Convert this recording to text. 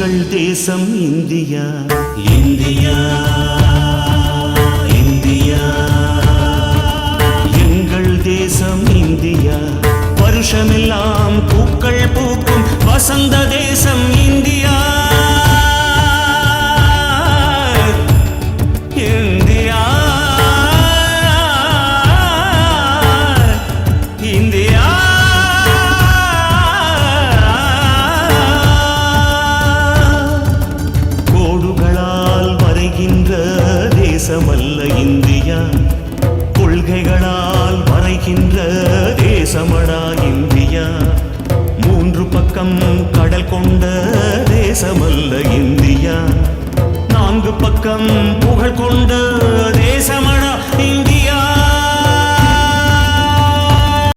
எங்கள் தேசம் India India India எங்கள் தேசம் இந்தியா வருஷமெல்லாம் பூக்கள் பூக்கும் வசந்த தேசம் இந்தியா இந்தியா இந்தியா கோடுகளால் வரைகின்ற தேசமல்ல இந்தியா கொள்கைகளால் வரைகின்ற தேசமடா இந்தியா மூன்று பக்கம் கடல் கொண்ட தேசமல்ல இந்தியா நான்கு பக்கம் புகழ் கொண்ட தேசமடா இந்தியா